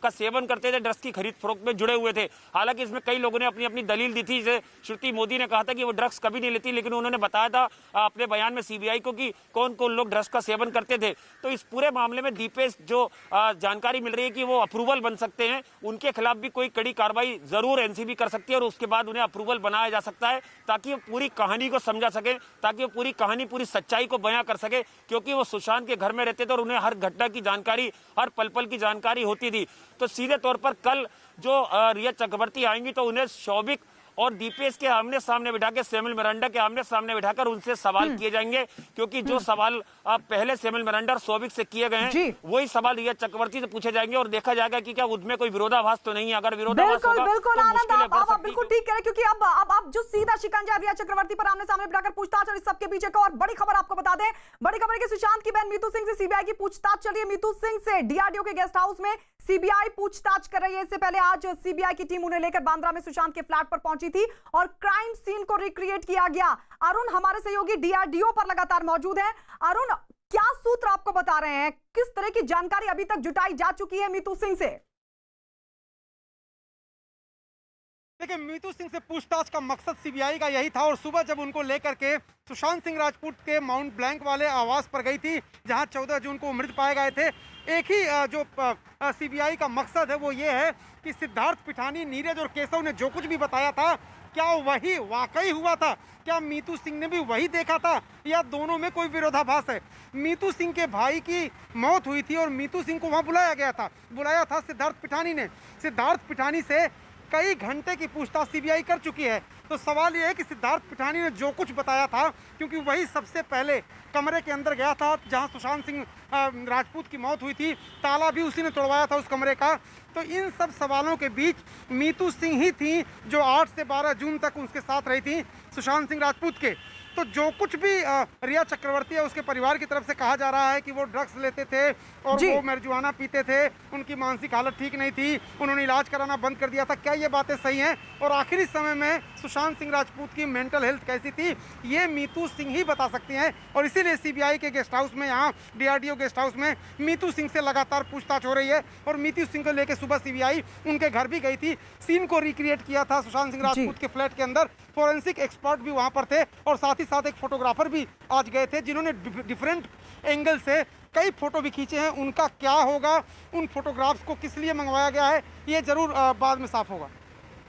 का सेवन करते थे, ड्रग्स की खरीद फरोख्त में जुड़े हुए थे। हालांकि इसमें कई लोगों ने अपनी अपनी दलील दी थी। जैसे श्रुति मोदी ने कहा था कि वो ड्रग्स कभी नहीं लेती, लेकिन उन्होंने बताया था अपने बयान में सीबीआई को कि कौन कौन लोग ड्रग्स का सेवन करते थे। तो इस पूरे मामले में दीपेश जो जानकारी मिल रही है कि वो अप्रूवल बन सकते हैं, उनके खिलाफ भी कोई कड़ी कार्रवाई जरूर एनसीबी कर सकती है और उसके बाद उन्हें अप्रूवल बनाया जा सकता है, ताकि वो पूरी कहानी को समझा सके, ताकि वो पूरी कहानी, पूरी सच्चाई को बयां कर सके। क्योंकि वो सुशांत के घर में रहते थे और उन्हें हर घटना की जानकारी, हर पल पल की जानकारी होती थी। तो सीधे तौर पर कल जो रिया चक्रवर्ती आएंगी तो उन्हें शौविक और दीपेश के आमने सामने बिठा के, सेमिल मिरांडा के आमने सामने बिठाकर उनसे सवाल किए जाएंगे। क्योंकि जो सवाल पहले सेमिल मिरांडा और शौविक से किए गए हैं, वही सवाल रिया चक्रवर्ती से पूछे जाएंगे और देखा जाएगा कि क्या उनमें कोई विरोधाभास तो नहीं है। अगर विरोधाभास होगा बिल्कुल तो आनंद, आप बिल्कुल क्योंकि ठीक कह रहे हैं। क्योंकि अब जो सीधा शिकंजा रिया चक्रवर्ती पर आमने सामने बिठाकर पूछताछ, और इस सबके पीछे का और बड़ी खबर आपको बता दें, बड़ी खबर है कि सुशांत की बहन मीतू सिंह से सीबीआई की पूछताछ चल रही है। मीतू सिंह से डीआरडीओ के गेस्ट हाउस में सीबीआई पूछताछ कर रही है। इससे पहले आज सीबीआई की टीम उन्हें लेकर बांद्रा में सुशांत के फ्लैट पर पहुंची थी और क्राइम सीन को रिक्रिएट किया गया। अरुण हमारे सहयोगी डीआरडीओ पर लगातार मौजूद हैं। अरुण, क्या सूत्र आपको बता रहे हैं, किस तरह की जानकारी अभी तक जुटाई जा चुकी है मीतू सिंह से? देखिए, मीतू सिंह से पूछताछ का मकसद सीबीआई का यही था और सुबह जब उनको लेकर के सुशांत सिंह राजपूत के माउंट ब्लैंक वाले आवास पर गई थी, जहां 14 जून को मृत पाए गए थे, एक ही जो सीबीआई का मकसद है वो ये है कि सिद्धार्थ पिठानी, नीरज और केशव ने जो कुछ भी बताया था, क्या वही वाकई हुआ था? क्या मीतू सिंह ने भी वही देखा था या दोनों में कोई विरोधाभास है? मीतू सिंह के भाई की मौत हुई थी और मीतू सिंह को वहां बुलाया था सिद्धार्थ पिठानी ने। सिद्धार्थ पिठानी से कई घंटे की पूछताछ सीबीआई कर चुकी है। तो सवाल यह है कि सिद्धार्थ पिठानी ने जो कुछ बताया था, क्योंकि वही सबसे पहले कमरे के अंदर गया था जहां सुशांत सिंह राजपूत की मौत हुई थी, ताला भी उसी ने तोड़वाया था उस कमरे का। तो इन सब सवालों के बीच मीतू सिंह ही थी जो 8 से 12 जून तक उसके साथ रही थी सुशांत सिंह राजपूत के। तो जो कुछ भी रिया चक्रवर्ती है उसके परिवार की तरफ से कहा जा रहा है कि वो ड्रग्स लेते थे और वो marijuana पीते थे, उनकी मानसिक हालत ठीक नहीं थी, उन्होंने इलाज कराना बंद कर दिया था। क्या ये बातें सही हैं? और आखिरी समय में सुशांत सिंह राजपूत की मेंटल हेल्थ कैसी थी, ये मीतू सिंह ही बता सकती हैं। और इसीलिए सीबीआई के गेस्ट हाउस में, यहाँ डीआरडीओ गेस्ट हाउस में मीतू सिंह से लगातार पूछताछ हो रही है। और मीतू सिंह को लेकर सुबह सीबीआई उनके घर भी गई थी, सीन को रिक्रिएट किया था सुशांत सिंह राजपूत के फ्लैट के अंदर। फोरेंसिक एक्सपर्ट भी वहां पर थे और साथ ही साथ एक फोटोग्राफर भी आज गए थे, जिन्होंने डिफरेंट एंगल से कई फोटो भी खींचे हैं। उनका क्या होगा, उन फोटोग्राफ्स को किस लिए मंगवाया गया है, ये जरूर बाद में साफ होगा।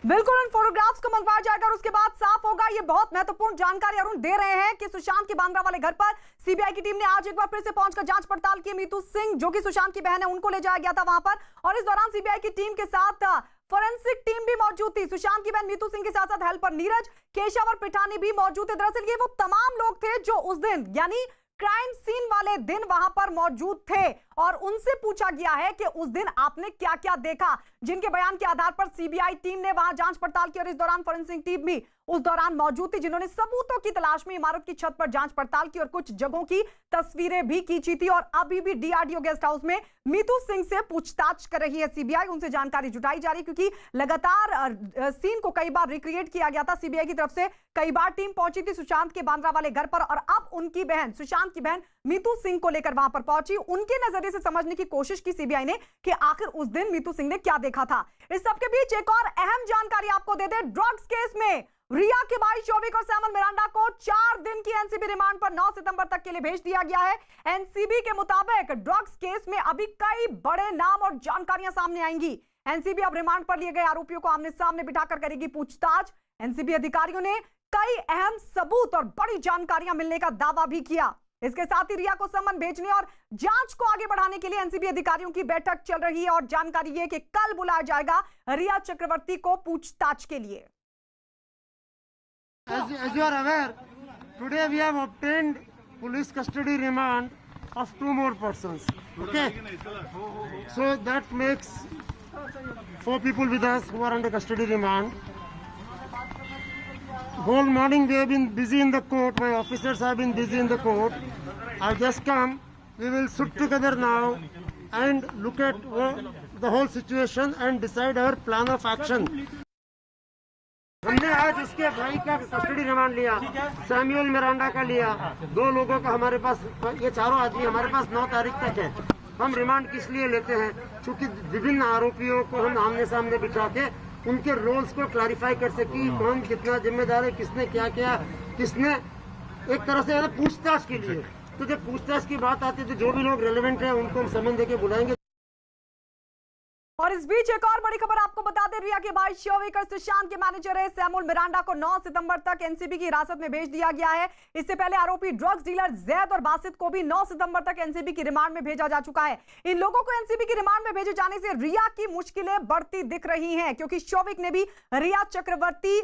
बिल्कुल, उन फोटोग्राफ्स को मंगवाया जाएगा और उसके बाद साफ होगा। ये बहुत महत्वपूर्ण जानकारी अरुण दे रहे हैं कि सुशांत के बांद्रा वाले घर पर सीबीआई की टीम ने आज एक बार फिर से पहुंचकर जांच पड़ताल की। मीतू सिंह, जो कि सुशांत की बहन है, उनको ले जाया गया था वहां पर और इस दौरान सीबीआई की टीम के साथ फोरेंसिक टीम भी मौजूद थी। सुशांत की बहन मीतू सिंह के साथ साथ हेल्पर नीरज, केशव और पिठानी भी मौजूद थे। दरअसल ये वो तमाम लोग थे जो उस दिन, यानी क्राइम सीन वाले दिन वहां पर मौजूद थे और उनसे पूछा गया है कि उस दिन आपने क्या क्या देखा, जिनके बयान के आधार पर सीबीआई टीम ने वहां जांच पड़ताल की और इस दौरान फोरेंसिक टीम भी उस दौरान मौजूद थी, जिन्होंने सबूतों की तलाश में इमारत की छत पर जांच पड़ताल की और कुछ जगहों की तस्वीरें भी खींची थी। और अभी भी डीआरडीओ गेस्ट हाउस में मीतू सिंह से पूछताछ कर रही है सीबीआई, उनसे जानकारी जुटाई जा रही, क्योंकि लगातार सीन को कई बार रिक्रिएट किया गया था सीबीआई की तरफ से। कई बार टीम पहुंची थी सुशांत के बांद्रा वाले घर पर और अब उनकी बहन, सुशांत की बहन मीतू सिंह को लेकर वहां पर पहुंची। उनके नजरिए से समझने की कोशिश की सीबीआई ने कि आखिर उस दिन मीतू सिंह ने क्या देखा था। इस सबके बीच एक और अहम जानकारी आपको दे दे, ड्रग्स केस में रिया के भाई शौविक और सेमिल मिरांडा को 4 दिन की एनसीबी रिमांड पर 9 सितंबर तक के लिए भेज दिया गया है। एनसीबी के मुताबिक ड्रग्स केस में अभी कई बड़े नाम और जानकारियां सामने आएंगी। एनसीबी अब रिमांड पर लिए गए आरोपियों को आमने सामने बिठाकर करेगी पूछताछ। एनसीबी अधिकारियों ने कई अहम सबूत और बड़ी जानकारियां मिलने का दावा भी किया। इसके साथ ही रिया को समन भेजने और जांच को आगे बढ़ाने के लिए एनसीबी अधिकारियों की बैठक चल रही है और जानकारी ये कि कल बुलाया जाएगा रिया चक्रवर्ती को पूछताछ के लिए। As you are aware, today we have obtained police custody remand of 2 more persons. Okay, so that makes 4 people with us who are under custody remand. Whole morning we have been busy in the court. My officers have been busy in the court. I've just come. We will sit together now and look at the whole situation and decide our plan of action. हमने आज इसके भाई का custody remand लिया, Samuel Miranda का लिया, 2 लोगों का हमारे पास, ये चारों आदमी हमारे पास 9 तारीख तक है। हम रिमांड किस लिए लेते हैं? क्योंकि विभिन्न आरोपियों को हम आमने सामने बिठा के उनके रोल्स को क्लैरिफाई कर सके, कौन कितना जिम्मेदार है, किसने क्या किया, किसने एक तरह से पूछताछ के लिए। तो जब पूछताछ की बात आती है तो जो भी लोग रेलेवेंट है उनको हम समन देके बुलाएंगे। और इस बीच एक और बड़ी खबर आपको बता दें, रिया के भाई शोविक और सुशांत के मैनेजर है सैमुअल मिरांडा को 9 सितंबर तक एनसीबी की हिरासत में भेज दिया गया है। इससे पहले आरोपी ड्रग्स डीलर जैद और बासित को भी 9 सितंबर तक एनसीबी की रिमांड में भेजा जा चुका है। इन लोगों को एनसीबी की रिमांड में भेजे जाने से रिया की मुश्किलें बढ़ती दिख रही हैं, क्योंकि शोविक ने भी रिया चक्रवर्ती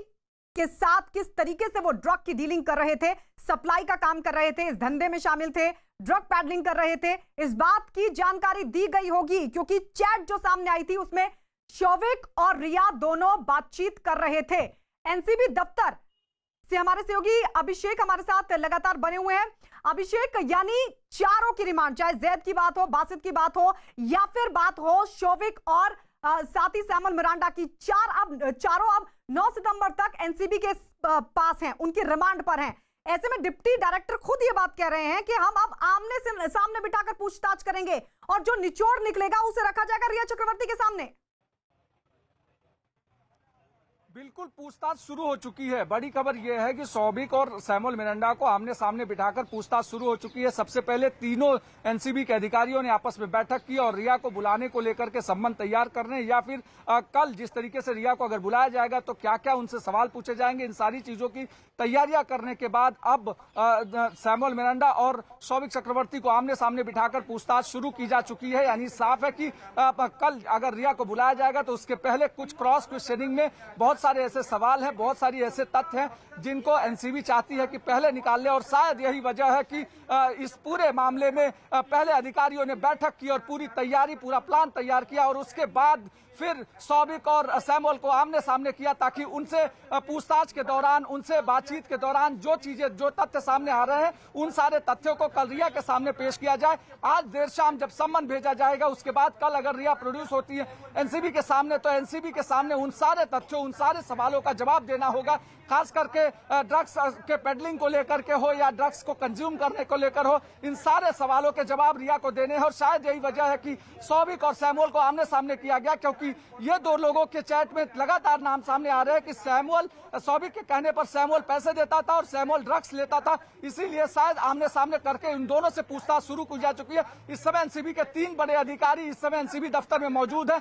के साथ किस तरीके से वो ड्रग की डीलिंग कर रहे थे, सप्लाई का काम कर रहे थे, इस धंधे में शामिल थे, ड्रग पैडलिंग कर रहे थे, इस बात की जानकारी दी गई होगी, क्योंकि चैट जो सामने आई थी उसमें शोविक और रिया दोनों बातचीत कर रहे थे। एनसीबी दफ्तर से हमारे सहयोगी अभिषेक हमारे साथ लगातार बने हुए हैं। अभिषेक, यानी चारों की रिमांड, चाहे जैद की बात हो, बासित की बात हो या फिर बात हो शोविक और साथ ही सैमुअल मिरांडा की, चारों अब 9 सितंबर तक एनसीबी के पास हैं, उनकी रिमांड पर हैं। ऐसे में डिप्टी डायरेक्टर खुद ये बात कह रहे हैं कि हम अब आमने से सामने बिठाकर पूछताछ करेंगे और जो निचोड़ निकलेगा उसे रखा जाएगा रिया चक्रवर्ती के सामने। बिल्कुल, पूछताछ शुरू हो चुकी है। बड़ी खबर यह है कि शोविक और सैमुअल मिरांडा को आमने सामने बिठाकर पूछताछ शुरू हो चुकी है। सबसे पहले तीनों एनसीबी के अधिकारियों ने आपस में बैठक की और रिया को बुलाने को लेकर के संबंध तैयार करने या फिर कल जिस तरीके से रिया को अगर बुलाया जाएगा तो क्या क्या उनसे सवाल पूछे जाएंगे, इन सारी चीजों की तैयारियां करने के बाद अब सैमुअल मिरांडा और शोविक चक्रवर्ती को आमने सामने बिठाकर पूछताछ शुरू की जा चुकी है। यानी साफ है कि कल अगर रिया को बुलाया जाएगा तो उसके पहले कुछ क्रॉस क्वेश्चनिंग में बहुत सारे ऐसे सवाल हैं, बहुत सारी ऐसे तथ्य हैं जिनको एनसीबी चाहती है कि पहले निकाल ले। और शायद यही वजह है कि इस पूरे मामले में पहले अधिकारियों ने बैठक की और पूरी तैयारी, पूरा प्लान तैयार किया और उसके बाद फिर शोविक और सैमुअल को आमने सामने किया ताकि उनसे पूछताछ के दौरान, उनसे बातचीत के दौरान जो चीजें, जो तथ्य सामने आ रहे हैं उन सारे तथ्यों को कल रिया के सामने पेश किया जाए। आज देर शाम जब सम्मन भेजा जाएगा उसके बाद कल अगर रिया प्रोड्यूस होती है एनसीबी के सामने तो एनसीबी के सामने उन सारे तथ्यों, उन सारे सवालों का जवाब देना होगा। खास करके ड्रग्स के पेडलिंग को लेकर के हो या ड्रग्स को कंज्यूम करने को लेकर हो, इन सारे सवालों के जवाब रिया को देने हैं। और शायद यही वजह है कि शोविक और सैमुअल को आमने सामने किया गया, क्योंकि ये दो लोगों के चैट में लगातार नाम सामने आ रहे हैं कि सैमुअल, शोविक के कहने पर सैमुअल पैसे देता था और सैमुअल ड्रग्स लेता था, इसीलिए शायद आमने सामने करके इन दोनों से पूछताछ शुरू की जा चुकी है। इस समय एनसीबी के 3 बड़े अधिकारी इस समय एनसीबी दफ्तर में मौजूद है।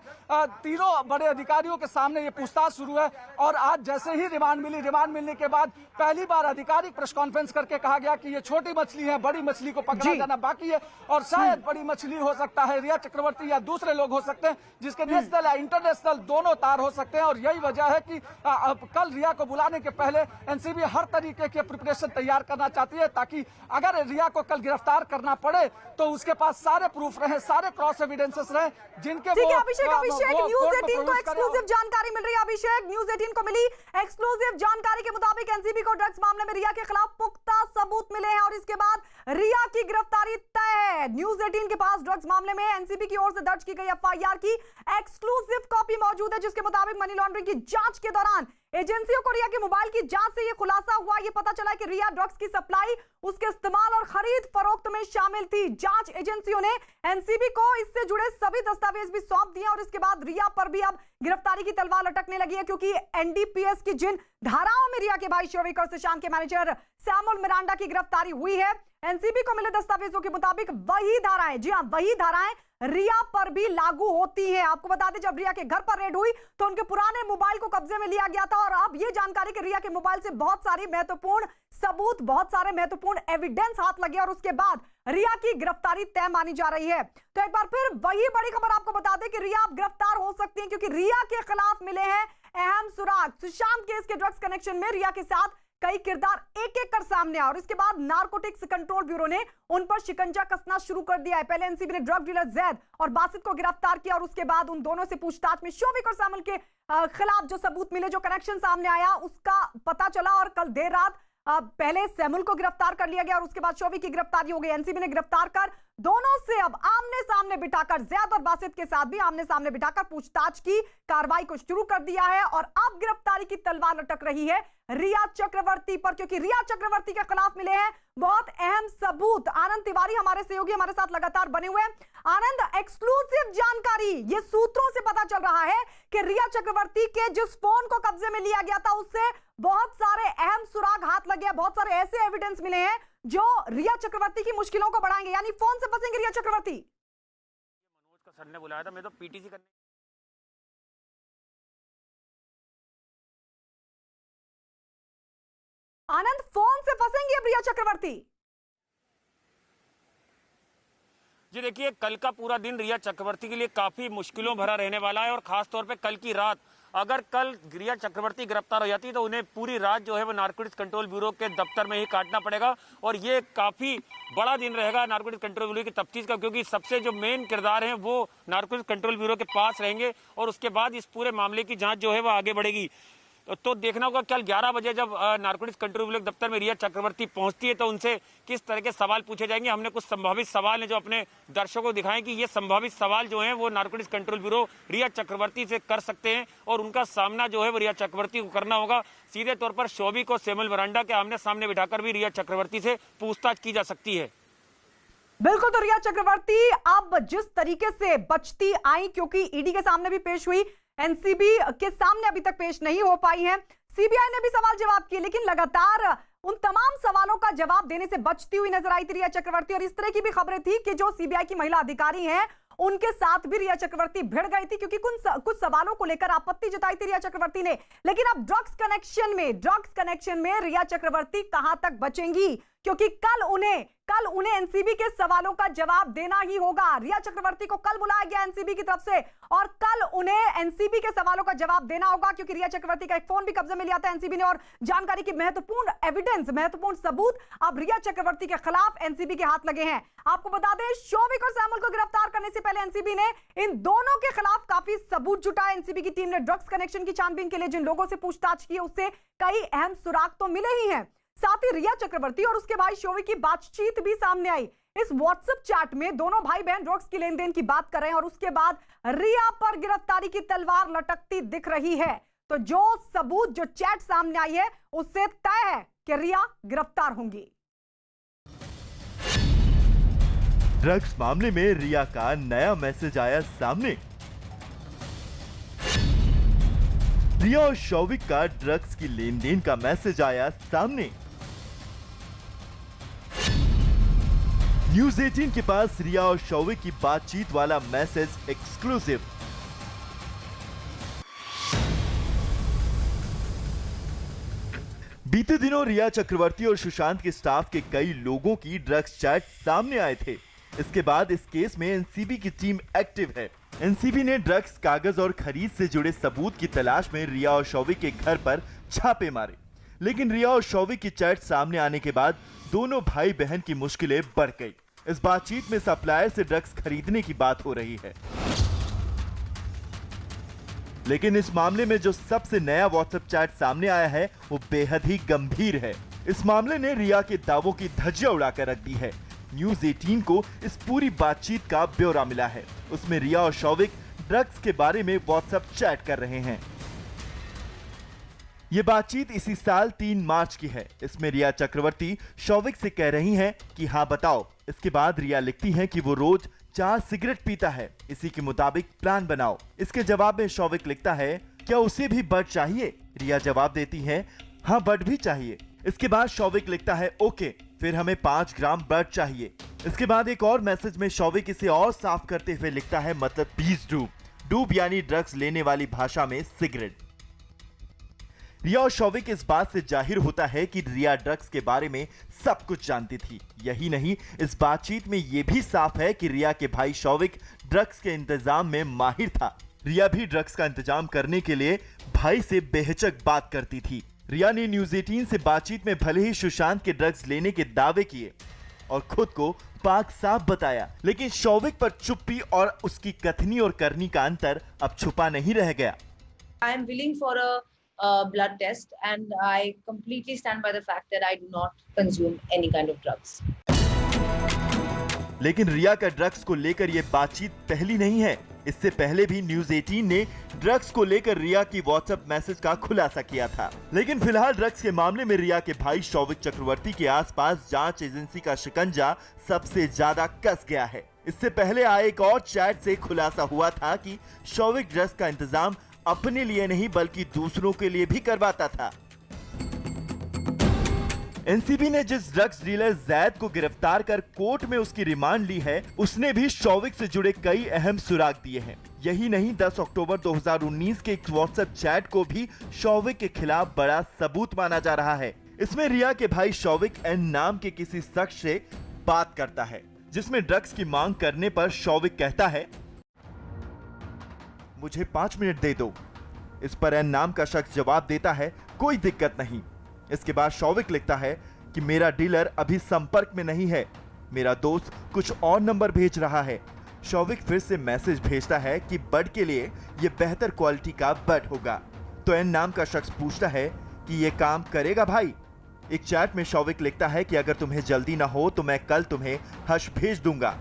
तीनों बड़े अधिकारियों के सामने ये पूछताछ शुरू है और आज जैसे ही रिमांड मिली, रिमांड मिलने के बाद पहली बार आधिकारिक प्रेस कॉन्फ्रेंस करके कहा गया कि ये छोटी मछली है, बड़ी मछली को पकड़ा जाना बाकी है और शायद बड़ी मछली हो सकता है रिया चक्रवर्ती या दूसरे लोग हो सकते हैं जिसके नेशनल या इंटरनेशनल दोनों तार हो सकते हैं। और यही वजह है कि कल रिया को बुलाने के पहले एनसीबी हर तरीके के प्रिपरेशन तैयार करना चाहती है ताकि अगर रिया को कल गिरफ्तार करना पड़े तो उसके पास सारे प्रूफ रहे, सारे क्रॉस एविडेंसेस रहे जिनके ठीक है अभिषेक, न्यूज 18 को एक्सक्लूसिव जानकारी मिल रही है। अभिषेक, न्यूज 18 को मिली एक्सक्लूसिव जानकारी के मुताबिक एनसीबी को ड्रग्स मामले में रिया के खिलाफ पुख्ता सबूत मिले हैं और इसके बाद रिया की गिरफ्तारी तय है। न्यूज 18 के पास ड्रग्स मामले में एनसीबी की ओर से दर्ज की गई एफआईआर की एक्सक्लूसिव कॉपी मौजूद है, जिसके मुताबिक मनी लॉन्ड्रिंग की जांच के दौरान एजेंसियों को रिया के मोबाइल की जांच से यह खुलासा हुआ, यह पता चला कि रिया ड्रग्स की सप्लाई, उसके इस्तेमाल और खरीद फरोख्त में शामिल थी। जांच एजेंसियों ने एनसीबी को इससे जुड़े सभी दस्तावेज भी सौंप दिए और इसके बाद रिया पर भी अब गिरफ्तारी की तलवार लटकने लगी है, क्योंकि एनडीपीएस की जिन धाराओं में रिया के भाई शोविक और सुशांत के मैनेजर सैमुअल मिरांडा की गिरफ्तारी हुई है, एनसीबी को मिले दस्तावेजों के मुताबिक वही धाराएं, जी हां वही धाराएं रिया पर भी लागू होती है। आपको बता दें, जब रिया के घर पर रेड हुई तो उनके पुराने मोबाइल को कब्जे में लिया गया था और अब यह जानकारी कि रिया के मोबाइल से बहुत सारी महत्वपूर्ण सबूत, बहुत सारे महत्वपूर्ण एविडेंस हाथ लगे और उसके बाद रिया की गिरफ्तारी तय मानी जा रही है। तो एक बार फिर वही बड़ी खबर आपको बता दें कि रिया अब गिरफ्तार हो सकती है, क्योंकि रिया के खिलाफ मिले हैं अहम सुराग। सुशांत केस के ड्रग्स कनेक्शन में रिया के साथ कई किरदार एक एक कर सामने आए और इसके बाद नारकोटिक्स कंट्रोल ब्यूरो ने उन पर शिकंजा कसना शुरू कर दिया है। पहले एनसीबी ने ड्रग डीलर जैद और बासित को गिरफ्तार किया और उसके बाद उन दोनों से पूछताछ में शोविक और सैमुअल के खिलाफ जो सबूत मिले, जो कनेक्शन सामने आया, उसका पता चला और कल देर रात पहले सैमुअल को गिरफ्तार कर लिया गया और उसके बाद शोविक की गिरफ्तारी हो गई। एनसीबी ने गिरफ्तार कर दोनों से अब आमने सामने बिठाकर, ज़ियाद और बासित के साथ भी आमने सामने बिठाकर पूछताछ की कार्रवाई को शुरू कर दिया है और अब गिरफ्तारी की तलवार लटक रही है रिया चक्रवर्ती पर, क्योंकि रिया चक्रवर्ती के खिलाफ मिले हैं बहुत अहम सबूत। आनंद तिवारी हमारे सहयोगी हमारे साथ लगातार बने हुए हैं। आनंद, एक्सक्लूसिव जानकारी ये सूत्रों से पता चल रहा है कि रिया चक्रवर्ती के जिस फोन को कब्जे में लिया गया था उससे बहुत सारे अहम सुराग हाथ लगे, बहुत सारे ऐसे एविडेंस मिले हैं जो रिया चक्रवर्ती की मुश्किलों को बढ़ाएंगे, यानी फोन से फंसेंगे रिया चक्रवर्ती। मनोज का सर ने बुलाया था, मैं तो पीटीसी करने आनंद, फोन से फंसेंगे अब रिया चक्रवर्ती। जी देखिए, कल का पूरा दिन रिया चक्रवर्ती के लिए काफी मुश्किलों भरा रहने वाला है और खास तौर पे कल की रात, अगर कल रिया चक्रवर्ती गिरफ्तार हो जाती तो उन्हें पूरी रात जो है वो नारकोटिक्स कंट्रोल ब्यूरो के दफ्तर में ही काटना पड़ेगा और ये काफी बड़ा दिन रहेगा नारकोटिक्स कंट्रोल ब्यूरो की तफ्तीश का, क्योंकि सबसे जो मेन किरदार हैं वो नारकोटिक्स कंट्रोल ब्यूरो के पास रहेंगे और उसके बाद इस पूरे मामले की जांच जो है वो आगे बढ़ेगी। तो देखना होगा कल 11 बजे जब नारकोटिक्स कंट्रोल ब्यूरो दफ्तर में रिया चक्रवर्ती पहुंचती है तो उनसे किस तरह के सवाल पूछे जाएंगे। हमने कुछ संभावित सवाल हैं जो अपने दर्शकों को दिखाएं कि ये संभावित सवाल जो हैं वो नारकोटिक्स कंट्रोल ब्यूरो रिया चक्रवर्ती से कर सकते हैं और उनका सामना जो है वो रिया चक्रवर्ती को करना होगा। सीधे तौर पर शोभिक और सैमुअल मिरांडा के आमने सामने बिठाकर भी रिया चक्रवर्ती से पूछताछ की जा सकती है। बिल्कुल, तो रिया चक्रवर्ती अब जिस तरीके से बचती आई, क्योंकि ईडी के सामने भी पेश हुई, एनसीबी के सामने अभी तक पेश नहीं हो पाई है, सीबीआई ने भी सवाल जवाब किए, लेकिन लगातार उन तमाम सवालों का जवाब देने से बचती हुई नजर आई थी रिया चक्रवर्ती। और इस तरह की भी खबरें थी कि जो सीबीआई की महिला अधिकारी हैं उनके साथ भी रिया चक्रवर्ती भिड़ गई थी, क्योंकि कुछ सवालों को लेकर आपत्ति जताई थी रिया चक्रवर्ती ने। लेकिन अब ड्रग्स कनेक्शन में रिया चक्रवर्ती कहां तक बचेंगी, क्योंकि कल उन्हें एनसीबी के सवालों का जवाब देना ही होगा। रिया चक्रवर्ती को कल बुलाया गया एनसीबी की तरफ से और कल उन्हें एनसीबी के सवालों का जवाब देना होगा, क्योंकि रिया चक्रवर्ती का एक फोन भी कब्जे में लिया था एनसीबी ने और जानकारी की महत्वपूर्ण सबूत अब रिया चक्रवर्ती के खिलाफ एनसीबी के हाथ लगे हैं। आपको बता दें, शोभिक और सैमुअल को गिरफ्तार करने से पहले एनसीबी ने इन दोनों के खिलाफ काफी सबूत जुटाए। एनसीबी की टीम ने ड्रग्स कनेक्शन की छानबीन के लिए जिन लोगों से पूछताछ की उससे कई अहम सुराग तो मिले ही हैं। साथ ही रिया चक्रवर्ती और उसके भाई शोभिक की बातचीत भी सामने आई। इस व्हाट्सएप चैट में दोनों भाई बहन ड्रग्स की लेन देन की बात कर रहे हैं और उसके बाद रिया पर गिरफ्तारी की तलवार लटकती दिख रही है। तो जो सबूत, जो चैट सामने आई है उससे तय है कि रिया गिरफ्तार होंगी। ड्रग्स मामले में रिया का नया मैसेज आया सामने। रिया और शोभिक का ड्रग्स की लेन देन का मैसेज आया सामने। न्यूज़ 18 के पास रिया और शोभिक की बातचीत वाला मैसेज एक्सक्लूसिव। बीते दिनों रिया चक्रवर्ती और सुशांत के स्टाफ के कई लोगों की ड्रग्स चैट सामने आए थे। इसके बाद इस केस में एनसीबी की टीम एक्टिव है। एनसीबी ने ड्रग्स, कागज और खरीद से जुड़े सबूत की तलाश में रिया और शोभिक के घर पर छापे मारे, लेकिन रिया और शोभिक की चैट सामने आने के बाद दोनों भाई बहन की मुश्किलें बढ़ गई। इस बातचीत में सप्लायर से ड्रग्स खरीदने की बात हो रही है, लेकिन इस मामले में जो सबसे नया व्हाट्सएप चैट सामने आया है वो बेहद ही गंभीर है। इस मामले ने रिया के दावों की धज्जियां उड़ाकर रख दी है। न्यूज़ 18 को इस पूरी बातचीत का ब्यौरा मिला है। उसमें रिया और शोभिक ड्रग्स के बारे में व्हाट्सएप चैट कर रहे हैं। ये बातचीत इसी साल 3 मार्च की है। इसमें रिया चक्रवर्ती शोभिक से कह रही हैं कि हाँ बताओ। इसके बाद रिया लिखती हैं कि वो रोज 4 सिगरेट पीता है, इसी के मुताबिक प्लान बनाओ। इसके जवाब में शोभिक लिखता है क्या उसे भी बड चाहिए? रिया जवाब देती है हाँ बड भी चाहिए। इसके बाद शोभिक लिखता है ओके, फिर हमें 5 ग्राम बड चाहिए। इसके बाद एक और मैसेज में शोभिक इसे और साफ करते हुए लिखता है मतलब 20 डूब यानी ड्रग्स लेने वाली भाषा में सिगरेट। रिया और शोभिक इस बात से जाहिर होता है कि रिया ड्रग्स के बारे में सब कुछ जानती थी। यही नहीं, इस बातचीत में यह भी साफ है कि रिया के भाई शोभिक ड्रग्स के इंतजाम में माहिर था। रिया भी ड्रग्स का इंतजाम करने के लिए भाई से बेहिचक बात करती थी। रिया ने न्यूज़ 18 से बातचीत में भले ही सुशांत के ड्रग्स लेने के दावे किए और खुद को पाक साफ बताया, लेकिन शोभिक पर चुप्पी और उसकी कथनी और करनी का अंतर अब छुपा नहीं रह गया। I am willing for a blood test and I completely stand by the fact that I do not consume any kind of drugs. लेकिन रिया का ड्रग्स को लेकर ये बातचीत पहली नहीं है। इससे पहले भी न्यूज 18 ने ड्रग्स को लेकर रिया की व्हाट्सएप मैसेज का खुलासा किया था। लेकिन फिलहाल ड्रग्स के मामले में रिया के भाई शौविक चक्रवर्ती के आसपास जांच एजेंसी का शिकंजा सबसे ज्यादा कस गया है। इससे पहले आए एक और चैट से खुलासा हुआ था कि शौविक ड्रग्स का इंतजाम अपने लिए नहीं बल्कि दूसरों के लिए भी करवाता था। एनसीबी ने जिस ड्रग्स डीलर जैद को गिरफ्तार कर कोर्ट में उसकी रिमांड ली है, उसने भी शौविक से जुड़े कई अहम सुराग दिए हैं। यही नहीं, 10 अक्टूबर 2019 के एक व्हाट्सएप चैट को भी शौविक के खिलाफ बड़ा सबूत माना जा रहा है। इसमें रिया के भाई शौविक एन नाम के किसी शख्स से बात करता है, जिसमें ड्रग्स की मांग करने पर शौविक कहता है, मुझे 5 मिनट दे दो। इस पर एन नाम का शख्स जवाब देता है, कोई दिक्कत नहीं। इसके बाद शौविक लिखता है कि मेरा डीलर अभी संपर्क में नहीं है, मेरा दोस्त कुछ और नंबर भेज रहा है। शौविक फिर से मैसेज भेजता है कि बड के लिए ये बेहतर क्वालिटी का बड होगा। तो एन नाम का शख्स पूछता है कि ये काम करेगा भाई। एक चैट में शौविक लिखता है कि अगर तुम्हें जल्दी ना हो तो मैं कल तुम्हें हश भेज दूंगा।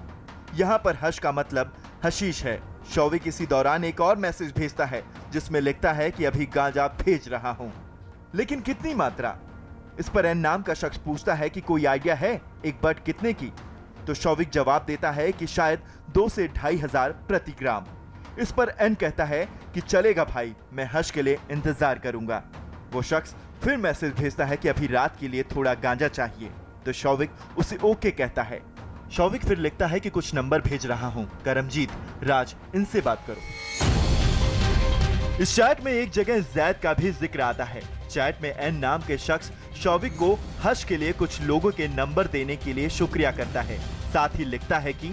यहाँ पर हश का मतलब हशीश है। शौविक इसी दौरान एक और मैसेज भेजता है जिसमें लिखता है कि अभी गांजा भेज रहा हूं, लेकिन कितनी मात्रा? इस पर एन नाम का शख्स पूछता है कि कोई आइडिया है एक बट कितने की? तो शौविक जवाब देता है कि शायद 2 से 2.5 हजार प्रति ग्राम। इस पर एन कहता है कि चलेगा भाई, मैं हश के लिए इंतजार करूंगा। वो शख्स फिर मैसेज भेजता है कि अभी रात के लिए थोड़ा गांजा चाहिए। तो शौविक उसे ओके कहता है। शौविक फिर लिखता है कि कुछ नंबर भेज रहा हूं, करमजीत, राज, इनसे बात करो। इस चैट में एक जगह जैद का भी जिक्र आता है। चैट में एन नाम के शख्स शौविक को हश के लिए कुछ लोगों के नंबर देने के लिए शुक्रिया करता है। साथ ही लिखता है कि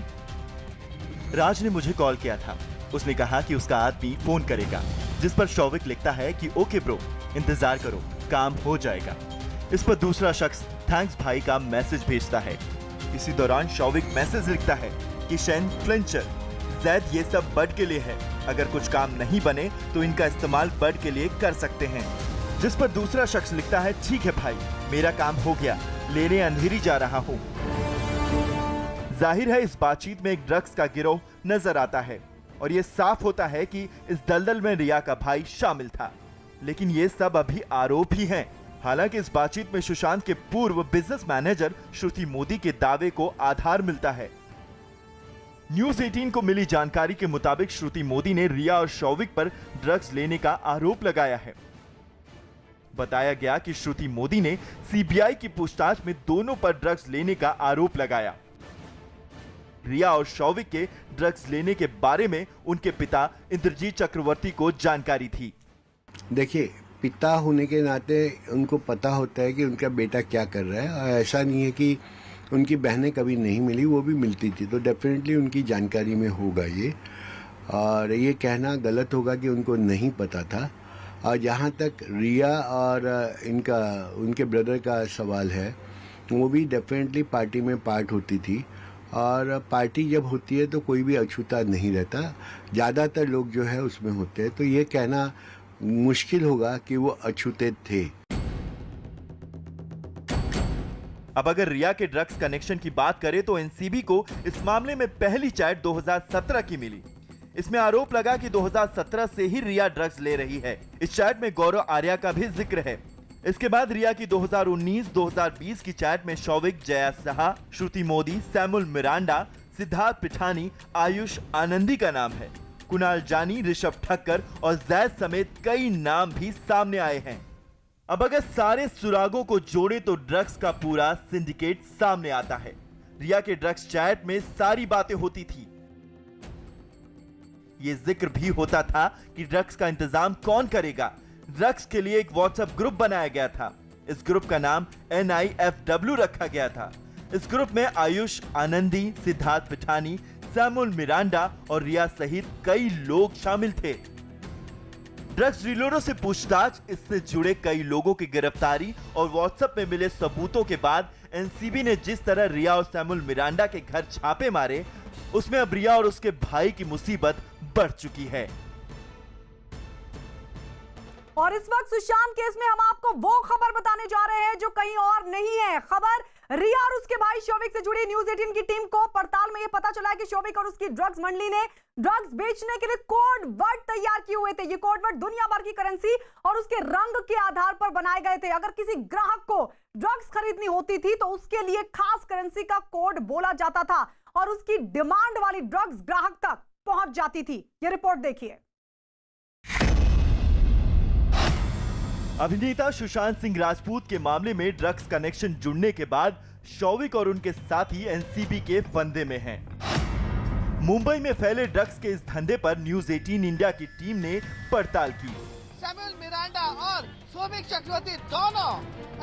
राज ने मुझे कॉल किया था, उसने कहा कि उसका आदमी फोन करेगा। जिस पर शौविक लिखता है कि ओके ब्रो, इंतजार करो, काम हो जाएगा। इस पर दूसरा शख्स थैंक्स भाई का मैसेज भेजता है। इसी दौरान शौविक मैसेज लिखता है कि शैन क्लेंचर, जैद ये सब बड के लिए है, अगर कुछ काम नहीं बने तो इनका इस्तेमाल बड के लिए कर सकते हैं। जिस पर दूसरा शख्स लिखता है ठीक है भाई, मेरा काम हो गया, लेने अंधेरी जा रहा हूं। जाहिर है इस बातचीत में एक ड्रग्स का गिरोह नजर आता है और ये साफ होता है कि इस दलदल में रिया का भाई शामिल था। लेकिन ये सब अभी आरोप ही हैं। हालांकि इस बातचीत में सुशांत के पूर्व बिजनेस मैनेजर श्रुति मोदी के दावे को आधार मिलता है। न्यूज 18 को मिली जानकारी के मुताबिक श्रुति मोदी ने रिया और शौविक पर ड्रग्स लेने का आरोप लगाया है। बताया गया कि श्रुति मोदी ने सीबीआई की पूछताछ में दोनों पर ड्रग्स लेने का आरोप लगाया। रिया और शौविक के ड्रग्स लेने के बारे में उनके पिता इंद्रजीत चक्रवर्ती को जानकारी थी। देखिए, पिता होने के नाते उनको पता होता है कि उनका बेटा क्या कर रहा है, और ऐसा नहीं है कि उनकी बहनें कभी नहीं मिली, वो भी मिलती थी, तो डेफिनेटली उनकी जानकारी में होगा ये। और ये कहना गलत होगा कि उनको नहीं पता था। और जहाँ तक रिया और उनके ब्रदर का सवाल है, वो भी डेफिनेटली पार्टी में पार्ट होती थी। और पार्टी जब होती है तो कोई भी अछूता नहीं रहता, ज़्यादातर लोग जो है उसमें होते हैं, तो ये कहना मुश्किल होगा कि वो अछूते थे। अब अगर रिया के ड्रग्स कनेक्शन की बात करें तो एनसीबी को इस मामले में पहली चैट 2017 की मिली। इसमें आरोप लगा कि 2017 से ही रिया ड्रग्स ले रही है। इस चैट में गौरव आर्या का भी जिक्र है। इसके बाद रिया की 2019-2020 की चैट में शौविक, जया साहा, श्रुति मोदी, सैमुअल मिरांडा, सिद्धार्थ पिठानी, आयुष आनंदी का नाम है। कुणाल जानी, ऋषभ ठक्कर और जैद समेत कई नाम भी सामने आए हैं। अब अगर सारे सुरागों को जोड़े तो ड्रग्स का पूरा सिंडिकेट सामने आता है। रिया के ड्रग्स चैट में सारी बातें होती थी। ये जिक्र भी होता था कि ड्रग्स का इंतजाम कौन करेगा। ड्रग्स के लिए एक व्हाट्सएप ग्रुप बनाया गया था। इस ग्रुप का नाम NIFW रखा गया था। इस ग्रुप में आयुष आनंदी, सिद्धार्थ पिठानी, सैमुअल मिरांडा और रिया सहित कई लोग शामिल थे। ड्रग्स डीलरों से पूछताछ, इससे जुड़े कई लोगों की गिरफ्तारी और व्हाट्सएप में मिले सबूतों के बाद एनसीबी ने जिस तरह रिया और सैमुअल मिरांडा के घर छापे मारे, उसमें अब रिया और उसके भाई की मुसीबत बढ़ चुकी है। और इस वक्त सुशांत केस में हम आपको वो खबर बताने जा रहे हैं जो कहीं और नहीं है। खबर रिया और उसके भाई शौविक से जुड़ी न्यूज 18 की टीम को पड़ताल में यह पता चला है कि शौविक और उसकी ड्रग्स मंडली ने ड्रग्स बेचने के लिए कोड वर्ड तैयार किए हुए थे। ये कोड वर्ड दुनिया भर की करेंसी और उसके रंग के आधार पर बनाए गए थे। अगर किसी ग्राहक को ड्रग्स खरीदनी होती थी तो उसके लिए खास करेंसी का कोड बोला जाता था और उसकी डिमांड वाली ड्रग्स ग्राहक तक पहुंच जाती थी। ये रिपोर्ट देखिए। अभिनेता सुशांत सिंह राजपूत के मामले में ड्रग्स कनेक्शन जुड़ने के बाद शौविक और उनके साथी एनसीबी के फंदे में हैं। मुंबई में फैले ड्रग्स के इस धंधे पर न्यूज 18 इंडिया की टीम ने पड़ताल की। सैमुअल मिरांडा और शौविक चक्रवर्ती दोनों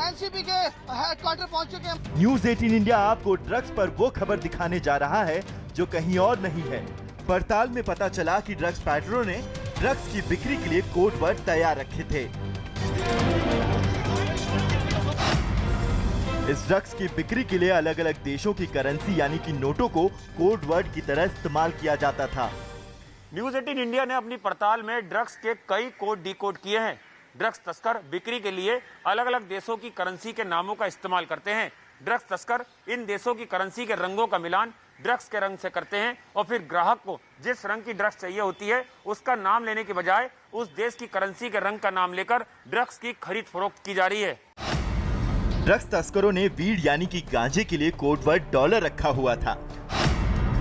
एनसीबी के हेडक्वार्टर पहुंच चुके हैं। न्यूज 18 इंडिया आपको ड्रग्स पर वो खबर दिखाने जा रहा है जो कहीं और नहीं है। पड़ताल में पता चला कि ड्रग्स पैडलरों ने ड्रग्स की बिक्री के लिए कोड वर्ड तैयार रखे थे। इस ड्रग्स की बिक्री के लिए अलग अलग देशों की करेंसी यानी कि नोटों को कोड वर्ड की तरह इस्तेमाल किया जाता था। न्यूज 18 इंडिया ने अपनी पड़ताल में ड्रग्स के कई कोड डिकोड किए हैं। ड्रग्स तस्कर बिक्री के लिए अलग अलग देशों की करेंसी के नामों का इस्तेमाल करते हैं। ड्रग्स तस्कर इन देशों की करेंसी के रंगों का मिलान ड्रग्स के रंग से करते हैं और फिर ग्राहक को जिस रंग की ड्रग्स चाहिए होती है उसका नाम लेने के बजाय उस देश की करेंसी के रंग का नाम लेकर ड्रग्स की खरीद फरोख्त की जा रही है। ड्रग्स तस्करों ने वीड यानी कि गांजे के लिए कोड वर्ड डॉलर रखा हुआ था।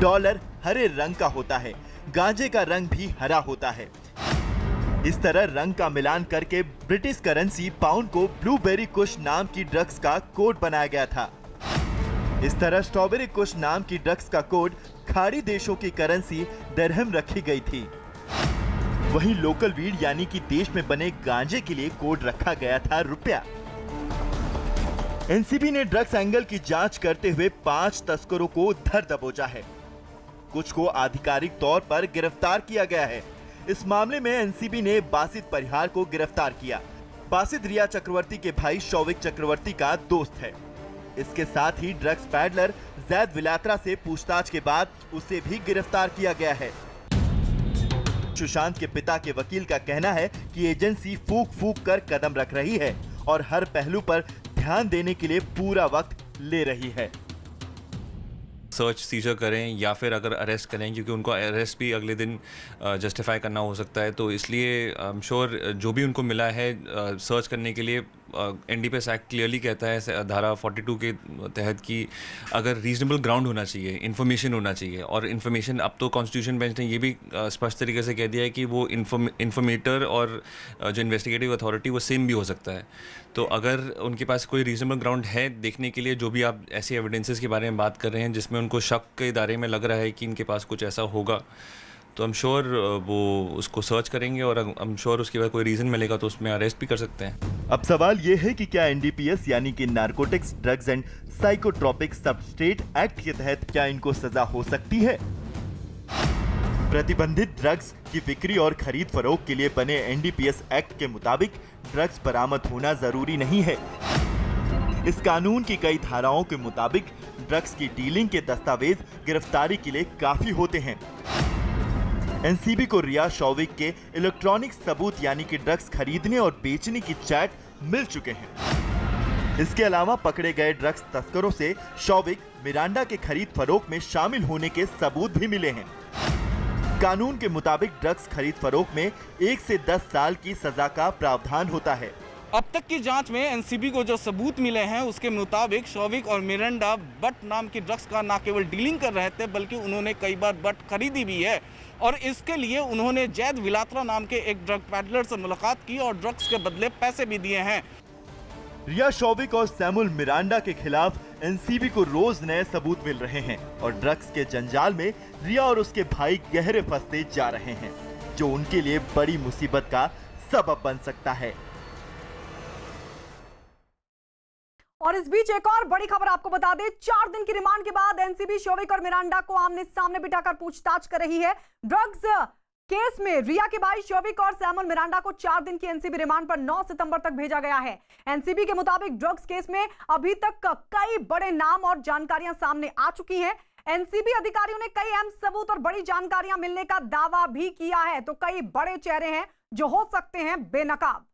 डॉलर हरे रंग का होता है, गांजे का रंग भी हरा होता है। इस तरह रंग का मिलान करके ब्रिटिश करेंसी पाउंड को ब्लूबेरी कुश नाम की ड्रग्स का कोड बनाया गया था। इस तरह स्ट्रॉबेरी कुश नाम की ड्रग्स का कोड खाड़ी देशों की करेंसी दिरहम रखी गई थी। वहीं लोकल वीड यानी कि देश में बने गांजे के लिए कोड रखा गया था रुपया। एनसीबी ने ड्रग्स एंगल की जांच करते हुए 5 तस्करों को धर दबोचा है। कुछ को आधिकारिक तौर पर गिरफ्तार किया गया है। इस मामले में एनसीबी ने बासित परिहार को गिरफ्तार किया। बासित रिया चक्रवर्ती के भाई शौविक चक्रवर्ती का दोस्त है। इसके साथ ही ड्रग्स पैडलर जैद विलात्रा से पूछताछ के बाद उसे भी गिरफ्तार किया गया है। सुशांत के पिता के वकील का कहना है कि एजेंसी फूंक कर कदम रख रही है और हर पहलू पर ध्यान देने के लिए पूरा वक्त ले रही है। सर्च सीजर करें या फिर अगर अरेस्ट करें, क्योंकि उनको अरेस्ट भी अगले दिन जस्टिफाई करना हो सकता है, तो इसलिए आई एम श्योर जो भी उनको मिला है सर्च करने के लिए एनडीपीएस एक्ट क्लियरली कहता है धारा 42 के तहत कि अगर रीजनेबल ग्राउंड होना चाहिए, इन्फॉर्मेशन होना चाहिए। और इन्फॉर्मेशन अब तो कॉन्स्टिट्यूशन बेंच ने ये भी स्पष्ट तरीके से कह दिया है कि वो इन्फॉर्मेटर और जो इन्वेस्टिगेटिव अथॉरिटी वो सेम भी हो सकता है। तो अगर उनके पास कोई रीजनेबल ग्राउंड है देखने के लिए, जो भी आप ऐसे एविडेंसेस के बारे में बात कर रहे हैं जिसमें उनको शक के दायरे में लग रहा है कि इनके पास कुछ ऐसा होगा, तो आई एम श्योर वो उसको सर्च करेंगे और आई एम श्योर उसके बाद कोई रीज़न मिलेगा तो उसमें अरेस्ट भी कर सकते हैं। अब सवाल ये है कि क्या एनडीपीएस यानी कि narcotics drugs and psychotropic substrate act के तहत क्या इनको सजा हो सकती है? प्रतिबंधित ड्रग्स की बिक्री और खरीद फरोख्त के लिए बने एनडीपीएस एक्ट के मुताबिक ड्रग्स बरामद होना जरूरी नहीं है। इस कानून की कई धाराओं के मुताबिक ड्रग्स की डीलिंग के दस्तावेज गिरफ्तारी के लिए काफी होते हैं। एनसीबी को रिया शौविक के इलेक्ट्रॉनिक सबूत यानी कि ड्रग्स खरीदने और बेचने की चैट मिल चुके हैं। इसके अलावा पकड़े गए ड्रग्स तस्करों से शौविक मिरांडा के खरीद फरोख्त में शामिल होने के सबूत भी मिले हैं। कानून के मुताबिक ड्रग्स खरीद फरोख्त में 1 से 10 साल की सजा का प्रावधान होता है। अब तक की जांच में एनसीबी को जो सबूत मिले हैं उसके मुताबिक शौविक और मिरांडा बट नाम की ड्रग्स का न केवल डीलिंग कर रहे थे बल्कि उन्होंने कई बार बट खरीदी भी है और इसके लिए उन्होंने जैद विलात्रा नाम के एक ड्रग पैडलर से मुलाकात की और ड्रग्स के बदले पैसे भी दिए हैं। रिया शौविक और सैमुअल मिरांडा के खिलाफ एनसीबी को रोज नए सबूत मिल रहे हैं और ड्रग्स के जंजाल में रिया और उसके भाई गहरे फंसते जा रहे हैं, जो उनके लिए बड़ी मुसीबत का सबब बन सकता है। और इस बीच एक और बड़ी खबर आपको बता दें, 4 दिन की रिमांड के बाद एनसीबी शौविक और मिरांडा को आमने सामने बिठाकर पूछताछ कर रही है। ड्रग्स केस में रिया के भाई शौविक और सैमुअल मिरांडा को 4 दिन की एनसीबी रिमांड पर 9 सितंबर तक भेजा गया है। एनसीबी के मुताबिक ड्रग्स केस में अभी तक कई बड़े नाम और जानकारियां सामने आ चुकी हैं। एनसीबी अधिकारियों ने कई अहम सबूत और बड़ी जानकारियां मिलने का दावा भी किया है, तो कई बड़े चेहरे हैं जो हो सकते हैं बेनकाब।